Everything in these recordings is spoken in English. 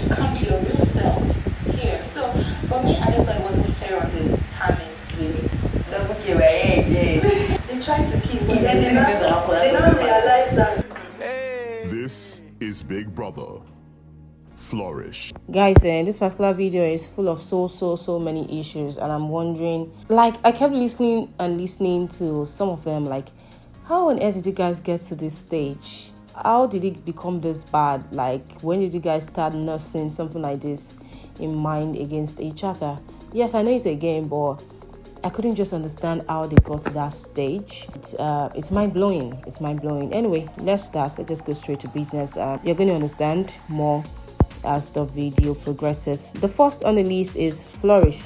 you can't be your real self here. So for me, I just thought it wasn't fair on the Tammins really. They tried to kiss, but then they don't realize that. This is Big Brother. Flourish. Guys, this particular video is full of so many issues, and I'm wondering, like, I kept listening to some of them, like, how on earth did you guys get to this stage? How did it become this bad? Like, when did you guys start nursing something like this in mind against each other? Yes, I know it's a game, but I couldn't just understand how they got to that stage. It's mind-blowing. It's mind-blowing. Anyway, let's just go straight to business. You're going to understand more as the video progresses. The first on the list is Flourish.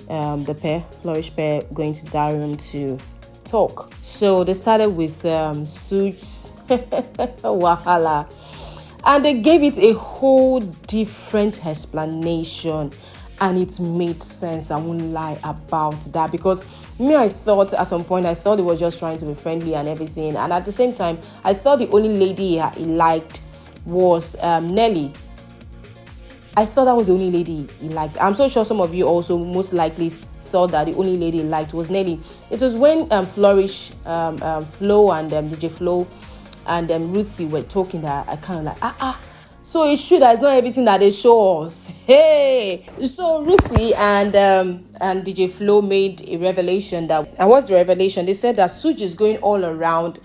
The Flourish pair going to the room to talk. So they started with Sooj's wahala, and they gave it a whole different explanation, and it made sense. I won't lie about that, because I thought at some point they were just trying to be friendly and everything, and at the same time I thought the only lady he liked was Nelly. I thought that was the only lady he liked. I'm so sure some of you also most likely thought that the only lady he liked was Nelly. It was when Flourish, Flo and DJ Flo and Rhuthee were talking that I kind of like, so it's true that it's not everything that they show us. Hey! So Rhuthee and DJ Flo made a revelation and what's the revelation? They said that Suji is going all around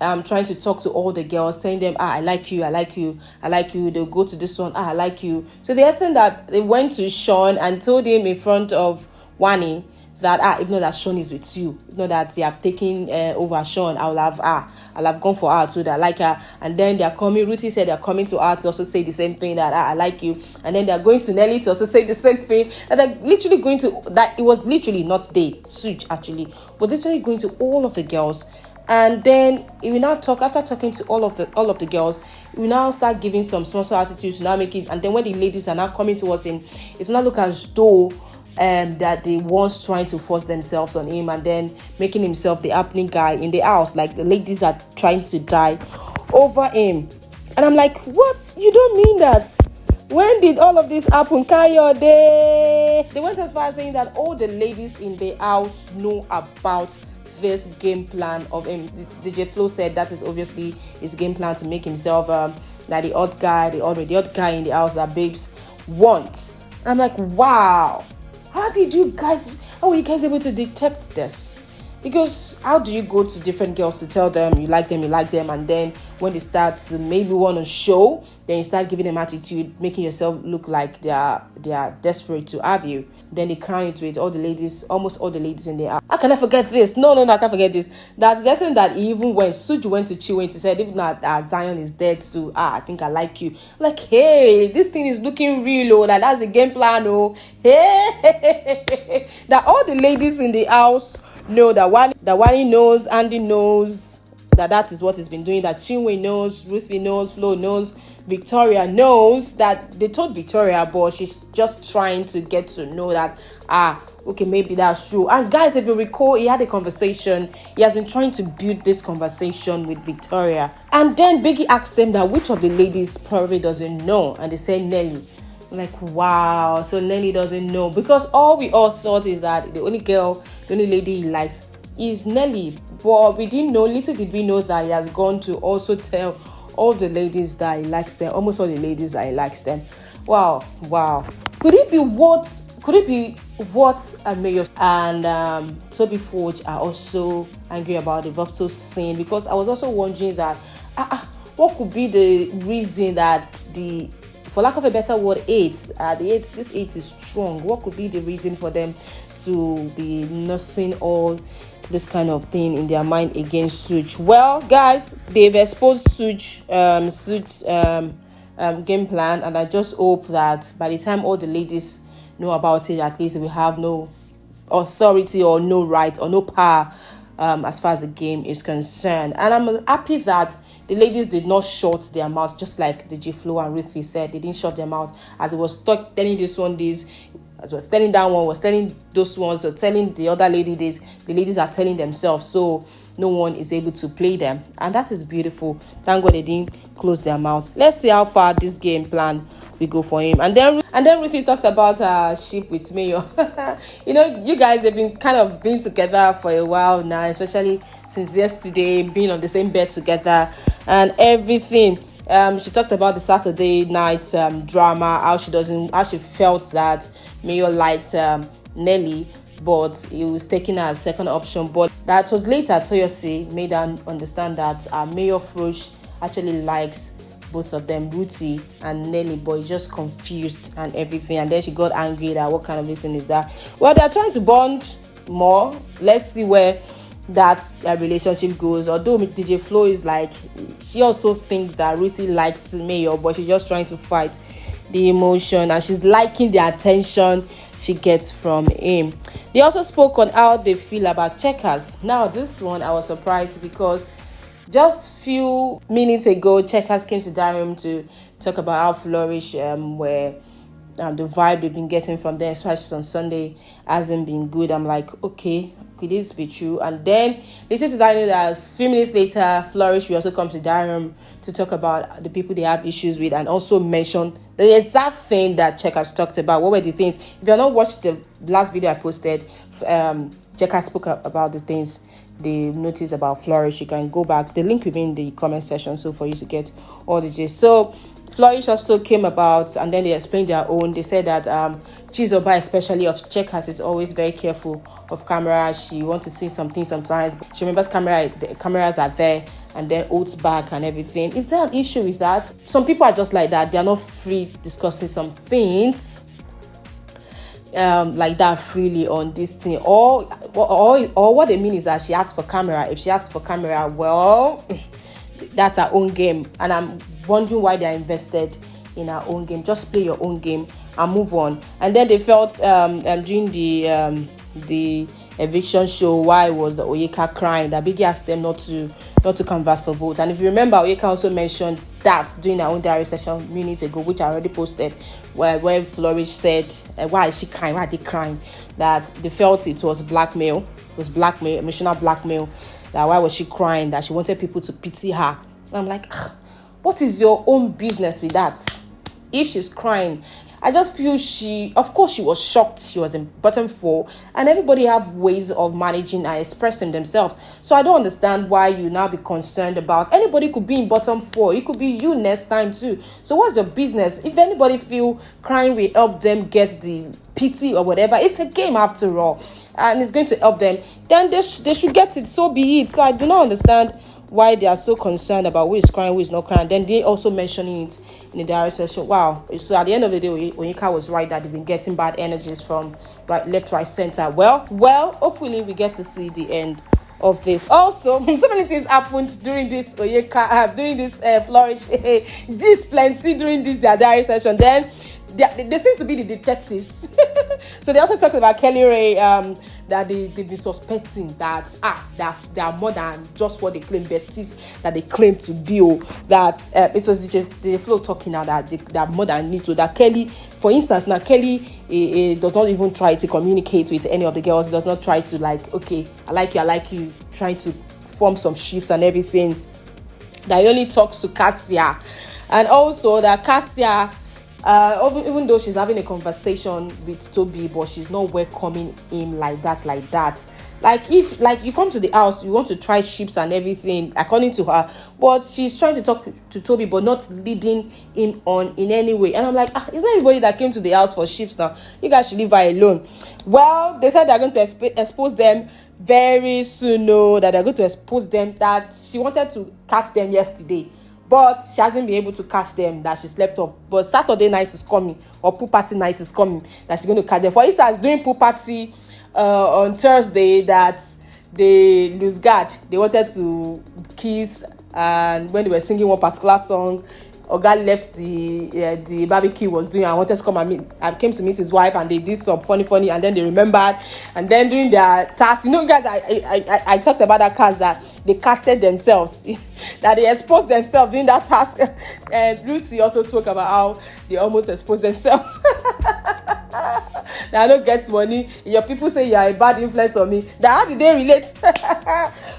trying to talk to all the girls, telling them, I like you, I like you, I like you. They'll go to this one, I like you. So the extent that they went to Shaun and told him in front of Wanni that if not that Shaun is with you, if not that you have taken over Shaun, I'll have gone for her too, that I like her. And then they're coming, Rhuthee said they're coming to her to also say the same thing, that I like you. And then they're going to Nelly to also say the same thing. And they're literally going to, that it was literally not they, Sooj actually, but literally going to all of the girls. And then we now talk, after talking to all of the girls, we now start giving some small attitudes to now make it. And then when the ladies are now coming to us in, it's not look as though that they once trying to force themselves on him and then making himself the happening guy in the house. Like the ladies are trying to die over him. And I'm like, what? You don't mean that? When did all of this happen? Kayode? They went as far as saying that all the ladies in the house know about this game plan of him. DJ Flo said that is obviously his game plan to make himself like the odd guy in the house that babes want. I'm like, wow, how were you guys able to detect this? Because how do you go to different girls to tell them you like them, and then when they start to maybe want to show, then you start giving them attitude, making yourself look like they are desperate to have you. Then they crown it with almost all the ladies in there. How can I forget this? No, I can't forget this. That's the lesson that even when Suji went to Chiwe to say, even that Zion is dead too, I think I like you. Like, hey, this thing is looking real, like that's a game plan, Hey, that all the ladies in the house know that Wanni knows, Andy knows that is what he's been doing, that Chinwe knows, Rhuthee knows, Flo knows, Victoria knows, that they told Victoria, but she's just trying to get to know that, okay, maybe that's true. And guys, if you recall, he had a conversation, he has been trying to build this conversation with Victoria. And then Biggie asked them that which of the ladies probably doesn't know, and they said Nelly. Like, wow, so Nelly doesn't know, because we all thought is that the only lady he likes is Nelly. But we didn't know, little did we know that he has gone to also tell all the ladies that he likes them, almost all the ladies that he likes them. Wow. Could it be what Mayor and Toby Forge are also angry about? They've also seen, because I was also wondering that what could be the reason that for lack of a better word, this 8 is strong. What could be the reason for them to be nursing all this kind of thing in their mind against Sooj? Well, guys, they've exposed Sooj's game plan, and I just hope that by the time all the ladies know about it, at least we have no authority or no right or no power as far as the game is concerned. And I'm happy that the ladies did not shut their mouths, just like DJ Flo and Rhuthee said. They didn't shut their mouth as it was telling this one this, as was telling that one, was telling those ones, or telling the other lady this. The ladies are telling themselves. So no one is able to play them, and that is beautiful. Thank God they didn't close their mouth. Let's see how far this game plan we go for him. And then Rhuthee talked about her ship with Mayor. You guys have been kind of been together for a while now, especially since yesterday, being on the same bed together and everything. She talked about the Saturday night drama, how she felt that Mayor likes Nelly, but he was taking her as second option. But that was later Toyosi made her understand that Mayor Flourish actually likes both of them, Rhuthee and Nelly, but he's just confused and everything. And then she got angry that what kind of reason is that? Well, they're trying to bond more. Let's see where that relationship goes. Although DJ Flo is like, she also thinks that Rhuthee likes Mayor, but she's just trying to fight the emotion, and she's liking the attention she gets from him. They also spoke on how they feel about Checkers. Now this one I was surprised because just few minutes ago Checkers came to that room to talk about how Flourish where the vibe they've been getting from them, especially on Sunday, hasn't been good. I'm like, okay, could this be true? And then little did I know that a few minutes later, Flourish will also come to that room to talk about the people they have issues with, and also mention the exact thing that Checkers talked about. What were the things? If you have not watched the last video I posted, Checkers spoke about the things they noticed about Flourish. You can go back. The link will be in the comment section, so for you to get all the gist. So Flourish also came about, and then they explained their own. They said that Chizoba, especially of Checkers, is always very careful of camera. She wants to see something sometimes. She remembers the cameras are there, and then holds back and everything. Is there an issue with that? Some people are just like that. They are not free discussing some things like that freely on this thing, or what they mean is that she asks for camera. If she asks for camera, well, that's her own game, and I'm wondering why they're invested in her own game. Just play your own game and move on. And then they felt during the eviction show, why was Oyeka crying, that Biggie asked them not to canvass for vote. And if you remember, Oyeka also mentioned that during her own diary session minutes ago, which I already posted, where Flourish said, why is she crying, why are they crying, that they felt it was blackmail, emotional blackmail, that why was she crying, that she wanted people to pity her. And I'm like, what is your own business with that? If she's crying, I just feel of course she was shocked. She was in bottom 4, and everybody have ways of managing and expressing themselves. So I don't understand why you now be concerned about, anybody could be in bottom 4. It could be you next time too. So what's your business? If anybody feel crying will help them get the pity or whatever, it's a game after all, and it's going to help them, then they should get it, so be it. So I do not understand why they are so concerned about who is crying, who is not crying. Then they also mentioning it in the diary session. Wow. So at the end of the day, Oyeka was right that they've been getting bad energies from left, right, center. Well, hopefully we get to see the end of this. Also, so many things happened during this Flourish. Geez, plenty during this their diary session. Then they seem to be the detectives. So they also talked about Kelly Ray, that they've been suspecting that they are more than just what they claim, besties that they claim to be. That it was DJ Flo talking now that they are more than need to. That Kelly, for instance, now Kelly does not even try to communicate with any of the girls. Does not try to okay, I like you, trying to form some ships and everything. That he only talks to Cassia, and also that Cassia, even though she's having a conversation with Toby, but she's not welcoming him like that. If you come to the house, you want to try ships and everything, according to her, but she's trying to talk to Toby, but not leading him on in any way. And I'm like, it's not everybody that came to the house for ships now. You guys should leave her alone. Well, they said they're going to expose them very soon. That they're going to expose them. That she wanted to catch them yesterday, but she hasn't been able to catch them, that she slept off. But Saturday night is coming, or pool party night is coming, that she's going to catch them. For instance, during pool party on Thursday, that they lose guard. They wanted to kiss, and when they were singing one particular song, Oga left the barbecue was doing. I wanted to come and meet. I came to meet his wife, and they did some funny, and then they remembered. And then during their task, guys, I talked about that cast that they casted themselves, that they exposed themselves during that task. And Rhuthee also spoke about how they almost exposed themselves. Now I don't get money. Your people say you are a bad influence on me. That how did they relate?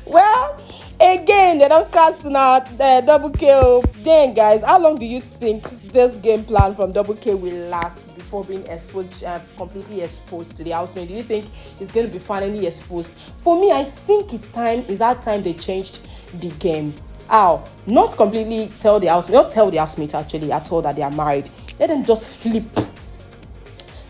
Well, again, they don't cast now Doublekay. Then, guys, how long do you think this game plan from Doublekay will last before being exposed, completely exposed to the housemate? Do you think it's going to be finally exposed? For me, I think it's that time they changed the game. How? Not completely tell the housemate, not tell the housemate actually at all that they are married. Let them just flip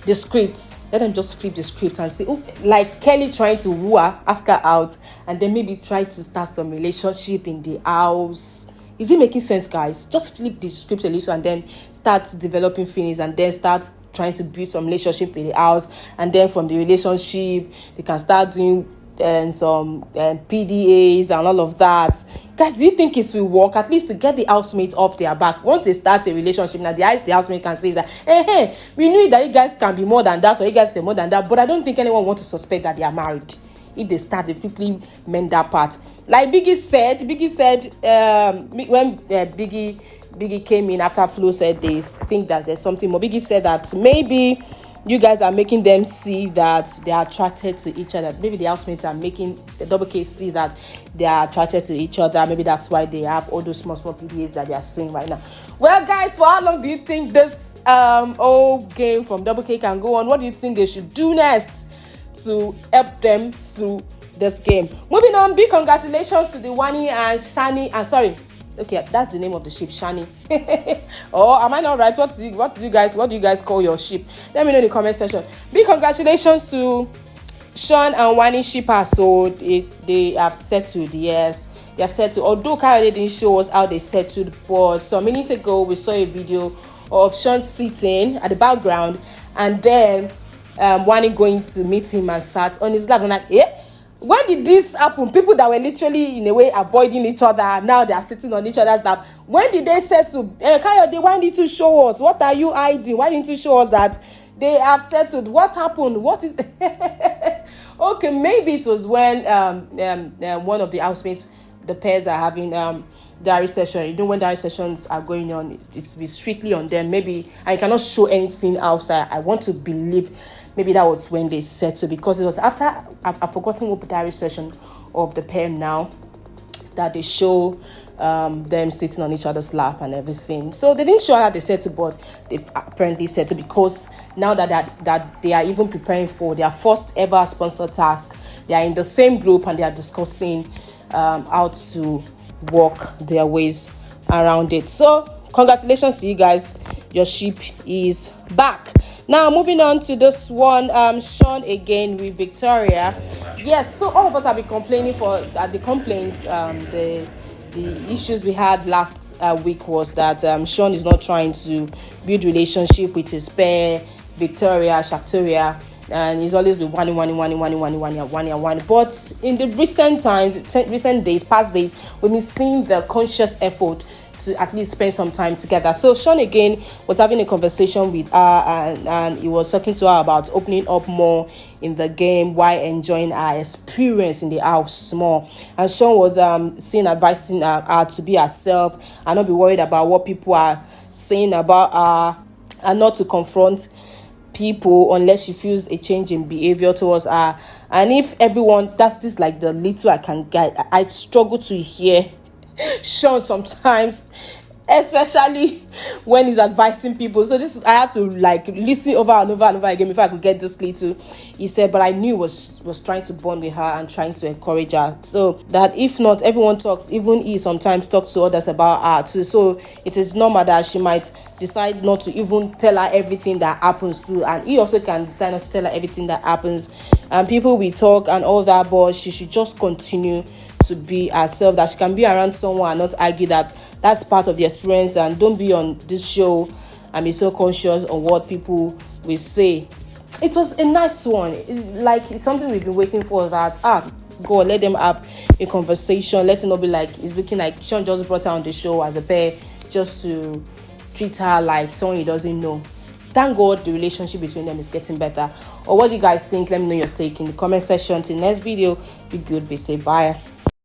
the scripts. Let them just flip the script and say, oh, like Kelly trying to woo her, ask her out, and then maybe try to start some relationship in the house. Is it making sense, guys? Just flip the script a little and then start developing feelings and then start trying to build some relationship in the house. And then from the relationship, they can start doing some PDAs and all of that. Guys, do you think it will work? At least to get the housemates off their back. Once they start a relationship, now the housemate can say that, hey, we knew that you guys can be more than that, or you guys are more than that, but I don't think anyone wants to suspect that they are married. If they start, they quickly mend that part. Like Biggie said when Biggie came in after Flo said they think that there's something more. Biggie said that maybe you guys are making them see that they are attracted to each other. Maybe the housemates are making the Doublekay see that they are attracted to each other. Maybe that's why they have all those small PDAs that they are seeing right now. Well, guys, for how long do you think this old game from Doublekay can go on? What do you think they should do next to help them through this game? Moving on, big congratulations to the Wanni and Shanny. And sorry, okay, that's the name of the ship, Shanny. Oh, am I not right? What do you guys call your ship? Let me know in the comment section. Big congratulations to Shaun and Wanni shipper. So they have settled. Yes, they have settled. Although Kayode didn't show us how they settled, but some minutes ago we saw a video of Shaun sitting at the background, and then Wanni going to meet him and sat on his lap. I'm like, when did this happen? People that were literally in a way avoiding each other, now they are sitting on each other's lap. When did they settle? Kayode, why didn't you show us? What are you hiding? Why didn't you show us that they have settled? What happened? What is okay, maybe it was when one of the housemates, the pairs are having diary session. You know, when diary sessions are going on, it will be strictly on them. Maybe I cannot show anything outside. I want to believe maybe that was when they settled, because it was after I've forgotten what diary session of the pair now that they show them sitting on each other's lap and everything. So they didn't show how they settled, but they've apparently settled, because now that they are even preparing for their first ever sponsored task, they are in the same group and they are discussing how to work their ways around it. So congratulations to you guys, your ship is back. Now moving on to this one, Shaun again with Victoria. Yes, so all of us have been complaining for the complaints. The issues we had last week was that Shaun is not trying to build relationship with his pair, Victoria, Shaktoria, and he's always with Wanni. But in the past days, we've been seeing the conscious effort to at least spend some time together. So Shaun again was having a conversation with her, and he was talking to her about opening up more in the game while enjoying her experience in the house more. And Shaun was advising her to be herself and not be worried about what people are saying about her, and not to confront people unless she feels a change in behavior towards her. And if everyone, that's this like the little I can get, I struggle to hear Shaun sometimes, especially when he's advising people. So I had to like listen over and over and over again before I could get this little. He said, but I knew was trying to bond with her and trying to encourage her, so that if not everyone talks, even he sometimes talks to others about her too. So it is normal that she might decide not to even tell her everything that happens to, and he also can decide not to tell her everything that happens, and people will talk and all that, but she should just continue to be herself, that she can be around someone and not argue. That's part of the experience, and don't be on this show and be so conscious of what people will say. It was a nice one. It's something we've been waiting for, that God, let them have a conversation. Let it not be like it's looking like Shaun just brought her on the show as a pair just to treat her like someone he doesn't know. Thank God the relationship between them is getting better. Or what do you guys think? Let me know your take in the comment section. Till next video, be good, be safe, bye.